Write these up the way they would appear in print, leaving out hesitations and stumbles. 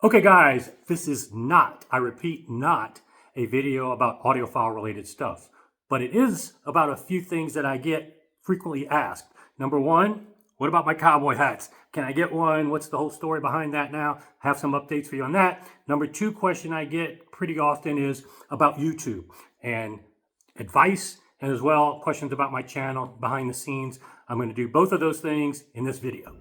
Okay guys, this is not, I repeat, not a video about audiophile related stuff, but it is about a few things that I get frequently asked. Number one, what about my cowboy hats? Can I get one? What's the whole story behind that now? Have some updates for you on that. Number two question I get pretty often is about YouTube and advice, and as well questions about my channel behind the scenes. I'm going to do both of those things in this video.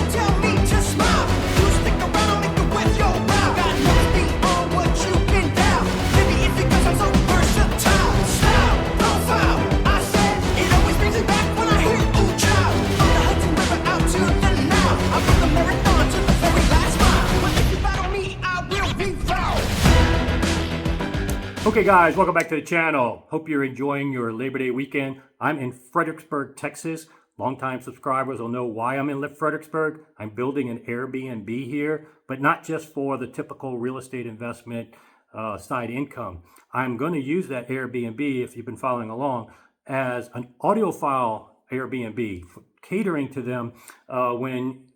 Tell me to smile. You stick around, make it with your brow. Got no beat on what you've been down. Maybe it's because I'm so versatile. Style, profile. I said it always brings me back when I hear ooh child. From the Hudson River out to the Nile. I run the marathon to the very last mile. But if you battle me, I will be found. Okay guys, welcome back to the channel. Hope you're enjoying your Labor Day weekend. I'm in Fredericksburg, Texas. Longtime subscribers will know why I'm in Fredericksburg. I'm building an Airbnb here, but not just for the typical real estate investment side income. I'm going to use that Airbnb, if you've been following along, as an audiophile Airbnb, catering to them when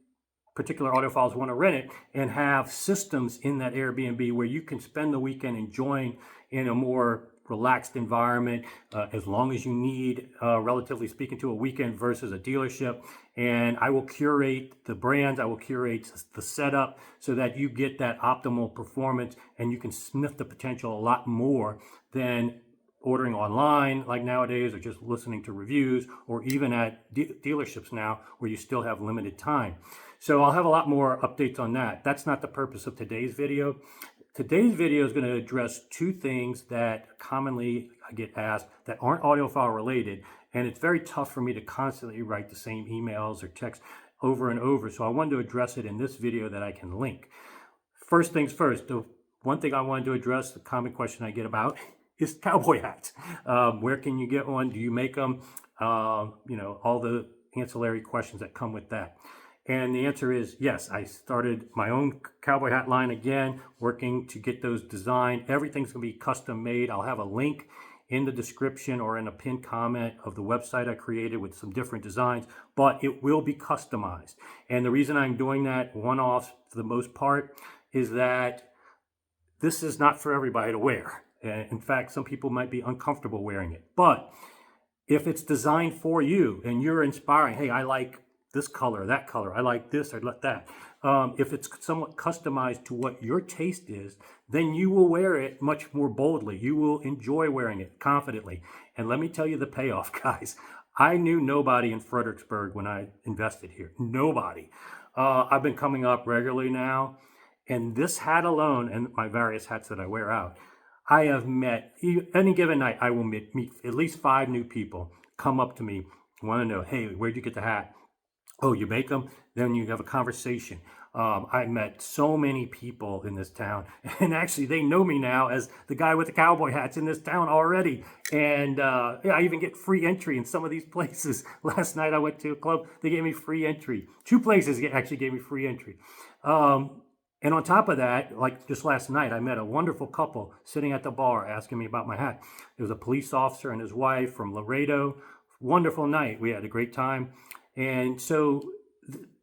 particular audiophiles want to rent it, and have systems in that Airbnb where you can spend the weekend enjoying in a more relaxed environment, as long as you need, relatively speaking, to a weekend versus a dealership. And I will curate the brands, I will curate the setup so that you get that optimal performance and you can sniff the potential a lot more than ordering online like nowadays, or just listening to reviews, or even at dealerships now where you still have limited time. So I'll have a lot more updates on that. That's not the purpose of today's video. Today's video is going to address two things that commonly I get asked that aren't audiophile related, and it's very tough for me to constantly write the same emails or texts over and over, so I wanted to address it in this video that I can link. First things first, the one thing I wanted to address, the common question I get about, is cowboy hats. Where can you get one? Do you make them? All the ancillary questions that come with that. And the answer is yes. I started my own cowboy hat line again, working to get those designed. Everything's going to be custom made. I'll have a link in the description or in a pinned comment of the website I created with some different designs, but it will be customized. And the reason I'm doing that one-off for the most part is that this is not for everybody to wear. In fact, some people might be uncomfortable wearing it. But if it's designed for you and you're inspiring, hey, I like this color, that color, I like this, I like that. If it's somewhat customized to what your taste is, then you will wear it much more boldly. You will enjoy wearing it confidently. And let me tell you the payoff, guys. I knew nobody in Fredericksburg when I invested here. Nobody. I've been coming up regularly now, and this hat alone, and my various hats that I wear out, I have met, any given night, I will meet at least 5 new people come up to me, want to know, hey, where'd you get the hat? Oh, you make them? Then you have a conversation. I met so many people in this town, and actually they know me now as the guy with the cowboy hats in this town already. And I even get free entry in some of these places. Last night I went to a club, they gave me free entry. 2 places actually gave me free entry. And on top of that, like just last night, I met a wonderful couple sitting at the bar asking me about my hat. There was a police officer and his wife from Laredo. Wonderful night. We had a great time. And so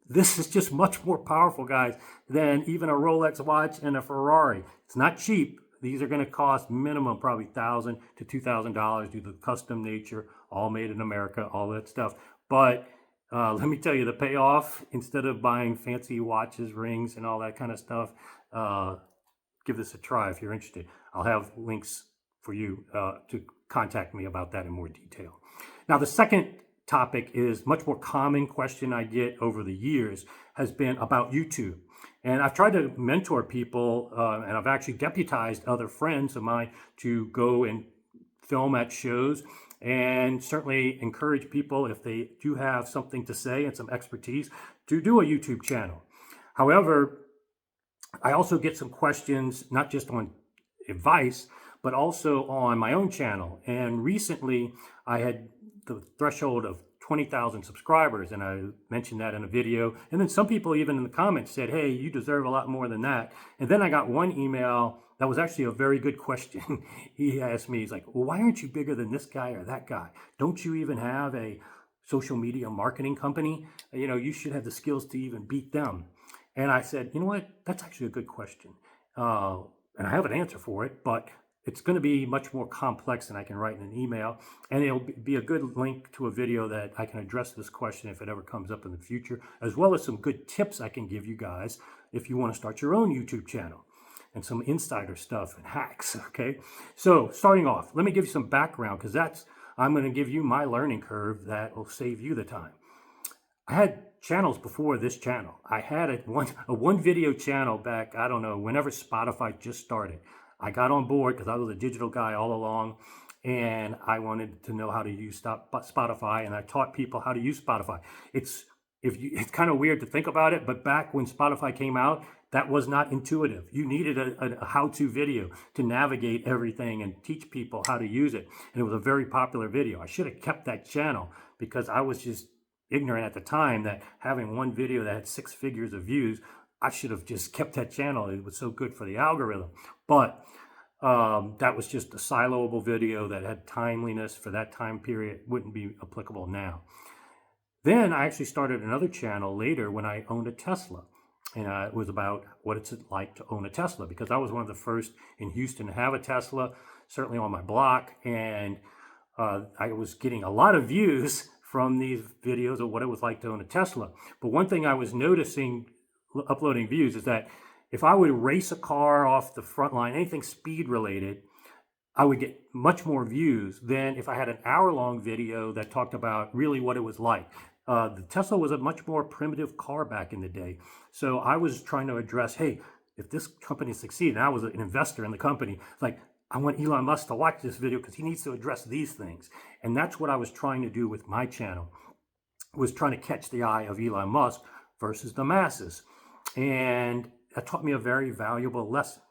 this is just much more powerful, guys, than even a Rolex watch and a Ferrari. It's not cheap. These are going to cost minimum probably $1,000 to $2,000 due to the custom nature, all made in America, all that stuff. But let me tell you, the payoff, instead of buying fancy watches, rings, and all that kind of stuff, give this a try if you're interested. I'll have links for you to contact me about that in more detail. Now, the second topic is much more common question I get over the years has been about YouTube. And I've tried to mentor people, and I've actually deputized other friends of mine to go and film at shows, and certainly encourage people, if they do have something to say and some expertise, to do a YouTube channel. However, I also get some questions, not just on advice, but also on my own channel. And recently I had the threshold of 20,000 subscribers, and I mentioned that in a video. And then some people even in the comments said, hey, you deserve a lot more than that. And then I got one email that was actually a very good question. He asked me, he's like, well, why aren't you bigger than this guy or that guy? Don't you even have a social media marketing company? You know, you should have the skills to even beat them. And I said, you know what? That's actually a good question. And I have an answer for it, but it's going to be much more complex than I can write in an email. And it'll be a good link to a video that I can address this question if it ever comes up in the future, as well as some good tips I can give you guys if you want to start your own YouTube channel, and some insider stuff and hacks, okay? So starting off, let me give you some background, because I'm going to give you my learning curve that will save you the time. I had channels before this channel. I had a one video channel back, I don't know, whenever Spotify just started. I got on board because I was a digital guy all along, and I wanted to know how to use Spotify, and I taught people how to use Spotify. It's kind of weird to think about it, but back when Spotify came out, that was not intuitive. You needed a how-to video to navigate everything and teach people how to use it. And it was a very popular video. I should have kept that channel because I was just ignorant at the time that having one video that had 6 figures of views, I should have just kept that channel. It was so good for the algorithm. But that was just a siloable video that had timeliness for that time period. Wouldn't be applicable now. Then I actually started another channel later when I owned a Tesla. And it was about what it's like to own a Tesla, because I was one of the first in Houston to have a Tesla, certainly on my block. And I was getting a lot of views from these videos of what it was like to own a Tesla. But one thing I was noticing uploading views is that if I would race a car off the front line, anything speed related, I would get much more views than if I had an hour-long video that talked about really what it was like. The Tesla was a much more primitive car back in the day. So I was trying to address, hey, if this company succeeds, and I was an investor in the company, like, I want Elon Musk to watch this video because he needs to address these things. And that's what I was trying to do with my channel, was trying to catch the eye of Elon Musk versus the masses. And that taught me a very valuable lesson.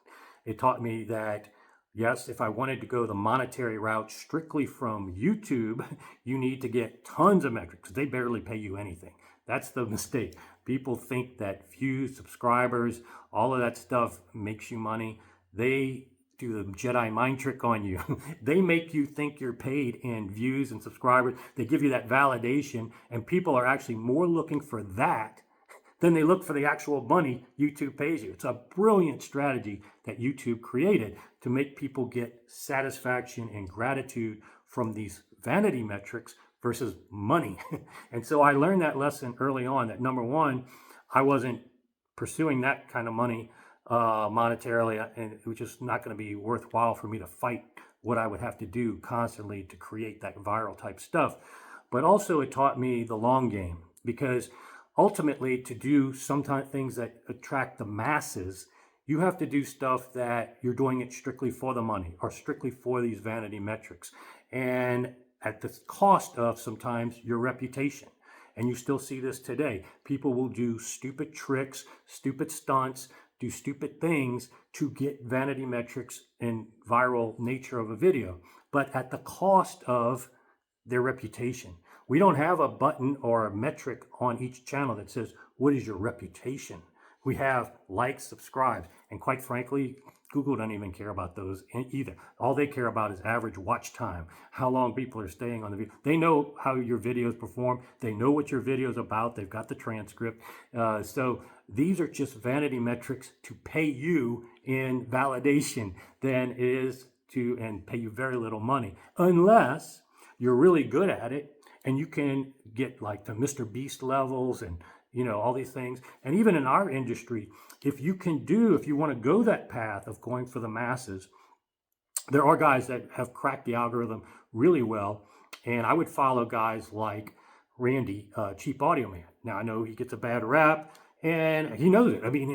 It taught me that, yes, if I wanted to go the monetary route strictly from YouTube, you need to get tons of metrics because they barely pay you anything. That's the mistake. People think that views, subscribers, all of that stuff makes you money. They do the Jedi mind trick on you. They make you think you're paid in views and subscribers. They give you that validation, and people are actually more looking for that than they look for the actual money YouTube pays you. It's a brilliant strategy that YouTube created to make people get satisfaction and gratitude from these vanity metrics versus money. And so I learned that lesson early on, that number one, I wasn't pursuing that kind of money monetarily, and it was just not going to be worthwhile for me to fight what I would have to do constantly to create that viral type stuff. But also it taught me the long game, because ultimately, to do sometimes things that attract the masses, you have to do stuff that you're doing it strictly for the money or strictly for these vanity metrics, and at the cost of sometimes your reputation. And you still see this today. People will do stupid tricks, stupid stunts, do stupid things to get vanity metrics and viral nature of a video, but at the cost of their reputation. We don't have a button or a metric on each channel that says, what is your reputation? We have likes, subscribes, and quite frankly, Google doesn't even care about those either. All they care about is average watch time, how long people are staying on the video. They know how your videos perform. They know what your video is about. They've got the transcript. So these are just vanity metrics to pay you in validation than it is to, and pay you very little money, unless you're really good at it and you can get like the Mr. Beast levels and all these things. And even in our industry, if you want to go that path of going for the masses, there are guys that have cracked the algorithm really well. And I would follow guys like Randy, Cheap Audio Man. Now, I know he gets a bad rap, and he knows it. I mean,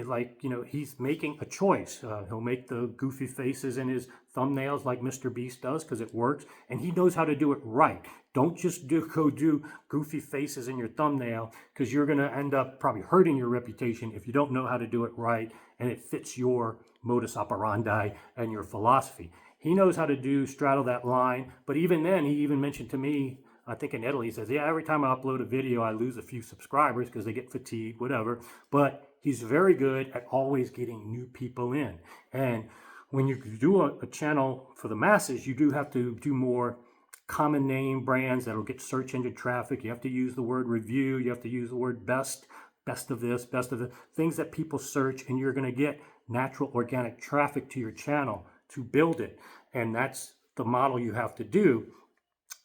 he's making a choice. He'll make the goofy faces in his thumbnails like Mr. Beast does because it works, and he knows how to do it right. Don't just go do goofy faces in your thumbnail, because you're going to end up probably hurting your reputation if you don't know how to do it right and it fits your modus operandi and your philosophy. He knows how to straddle that line, but even then, he even mentioned to me, I think in Italy, he says, yeah, every time I upload a video, I lose a few subscribers because they get fatigued, whatever. But he's very good at always getting new people in. And when you do a channel for the masses, you do have to do more common name brands that'll get search engine traffic. You have to use the word review. You have to use the word best best of this, best of the things that people search, and you're going to get natural organic traffic to your channel to build it. And that's the model you have to do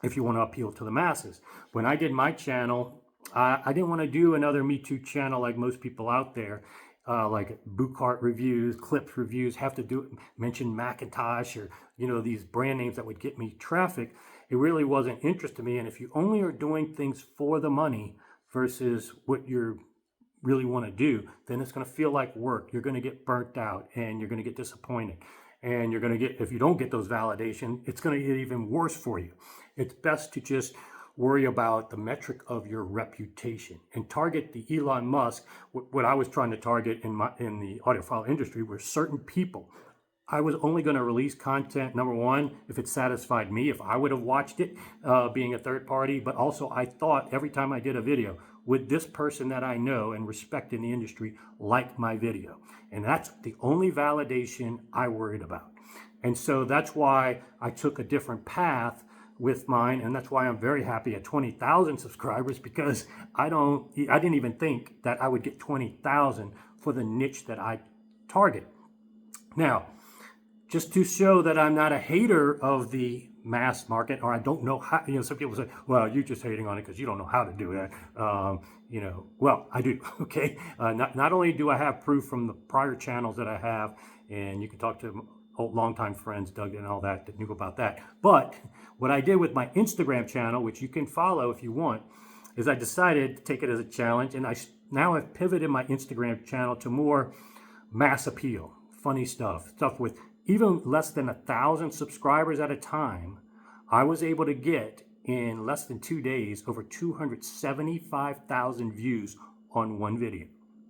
if you want to appeal to the masses. When I did my channel, I didn't want to do another Me Too channel like most people out there, like boot cart reviews, clips reviews, have to do mention Macintosh or these brand names that would get me traffic. It really wasn't interest to me. And if you only are doing things for the money versus what you really want to do, then it's going to feel like work. You're going to get burnt out and you're going to get disappointed. And you're going to get, if you don't get those validation, it's going to get even worse for you. It's best to just worry about the metric of your reputation and target the Elon Musk. What I was trying to target in the audiophile industry were certain people. I was only going to release content, number one, if it satisfied me, if I would have watched it, being a third party, but also I thought every time I did a video, would this person that I know and respect in the industry like my video? And that's the only validation I worried about. And so that's why I took a different path with mine, and that's why I'm very happy at 20,000 subscribers, because I didn't even think that I would get 20,000 for the niche that I target. Now, just to show that I'm not a hater of the mass market, or I don't know how, some people say, well, you're just hating on it because you don't know how to do that. Well, I do, okay? Not only do I have proof from the prior channels that I have, and you can talk to longtime friends, Doug and all that knew about that. But what I did with my Instagram channel, which you can follow if you want, is I decided to take it as a challenge, and I now have pivoted my Instagram channel to more mass appeal, funny stuff with even less than 1,000 subscribers at a time. I was able to get in less than 2 days over 275,000 views on one video.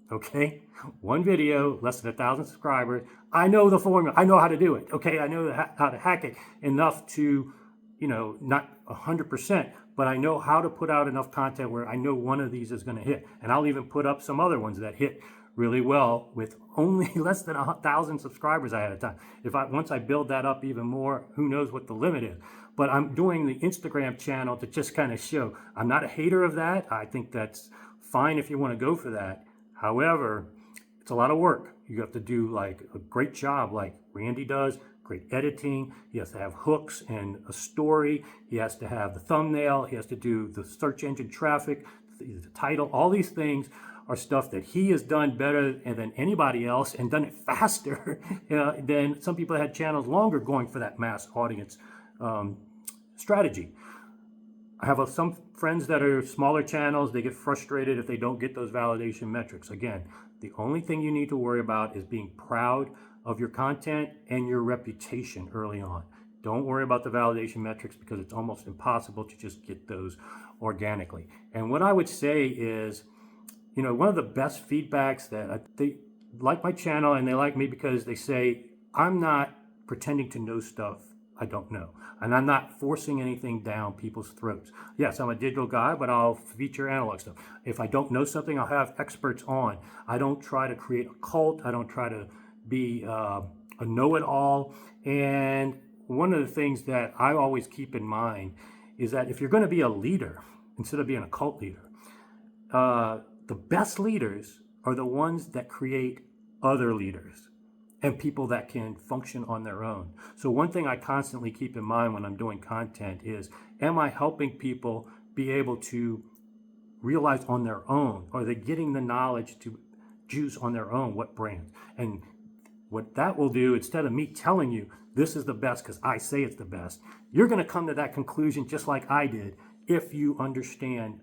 Okay, one video, less than 1,000 subscribers. I know the formula. I know how to do it. Okay, I know how to hack it enough to, not 100%, but I know how to put out enough content where I know one of these is going to hit. And I'll even put up some other ones that hit really well with only less than 1,000 subscribers I had at a time. Once I build that up even more, who knows what the limit is. But I'm doing the Instagram channel to just kind of show I'm not a hater of that. I think that's fine if you want to go for that. However, it's a lot of work. You have to do like a great job like Randy does, great editing. He has to have hooks and a story. He has to have the thumbnail. He has to do the search engine traffic, the title. All these things are stuff that he has done better than anybody else and done it faster than some people that had channels longer going for that mass audience strategy. I have some friends that are smaller channels. They get frustrated if they don't get those validation metrics. Again, the only thing you need to worry about is being proud of your content and your reputation early on. Don't worry about the validation metrics because it's almost impossible to just get those organically. And what I would say is, one of the best feedbacks that they like my channel and they like me because they say, I'm not pretending to know stuff I don't know. And I'm not forcing anything down people's throats. Yes, I'm a digital guy, but I'll feature analog stuff. If I don't know something, I'll have experts on. I don't try to create a cult. I don't try to be a know-it-all. And one of the things that I always keep in mind is that if you're going to be a leader, instead of being a cult leader, the best leaders are the ones that create other leaders and people that can function on their own. So one thing I constantly keep in mind when I'm doing content is, am I helping people be able to realize on their own? Are they getting the knowledge to choose on their own what brands? And what that will do, instead of me telling you this is the best because I say it's the best, you're going to come to that conclusion just like I did if you understand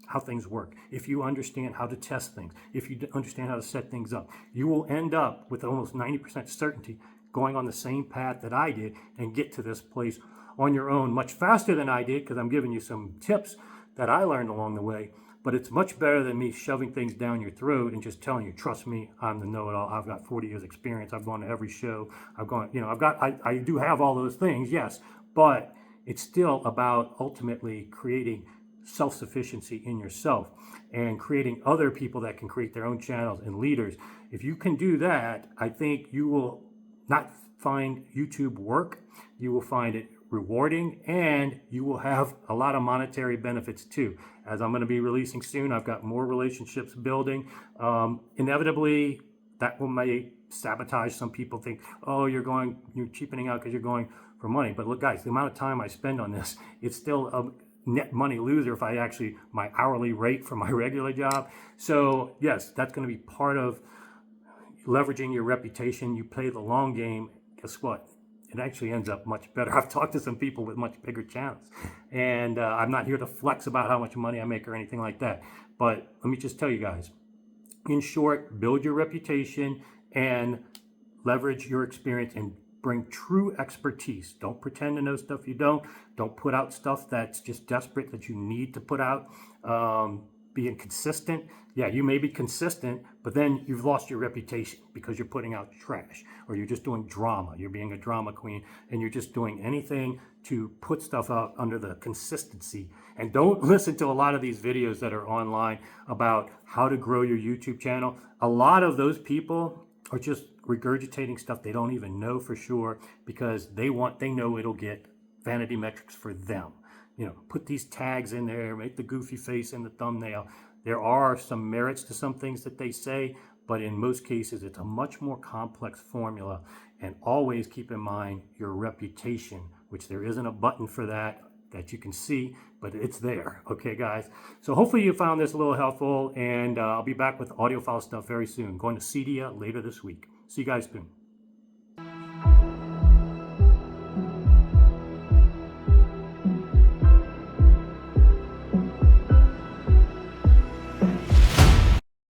how things work, if you understand how to test things, if you understand how to set things up. You will end up with almost 90% certainty going on the same path that I did and get to this place on your own much faster than I did, because I'm giving you some tips that I learned along the way. But it's much better than me shoving things down your throat and just telling you, trust me, I'm the know-it-all. I've got 40 years experience. I've gone to every show. I do have all those things, yes, but it's still about ultimately creating self-sufficiency in yourself and creating other people that can create their own channels and leaders. If you can do that, I think you will not find YouTube work. You will find it rewarding, and you will have a lot of monetary benefits too. As I'm going to be releasing soon, I've got more relationships building. Inevitably, that may sabotage some people. Think, oh, you're cheapening out because you're going for money. But look, guys, the amount of time I spend on this, it's still a net money loser if I actually my hourly rate for my regular job. So yes, that's going to be part of leveraging your reputation. You play the long game. Guess what? It actually ends up much better. I've talked to some people with much bigger channels, and I'm not here to flex about how much money I make or anything like that. But let me just tell you guys, in short, build your reputation and leverage your experience and bring true expertise. Don't pretend to know stuff you don't. Don't put out stuff that's just desperate that you need to put out. Being consistent. Yeah, you may be consistent, but then you've lost your reputation because you're putting out trash, or you're just doing drama. You're being a drama queen, and you're just doing anything to put stuff out under the consistency. And don't listen to a lot of these videos that are online about how to grow your YouTube channel. A lot of those people are just regurgitating stuff they don't even know for sure because they know it'll get vanity metrics for them. You know, put these tags in there, make the goofy face in the thumbnail. There are some merits to some things that they say, but in most cases, it's a much more complex formula. And always keep in mind your reputation, which there isn't a button for that you can see, but it's there. Okay, guys. So hopefully you found this a little helpful, and I'll be back with audiophile stuff very soon. Going to Cedia later this week. See you guys soon.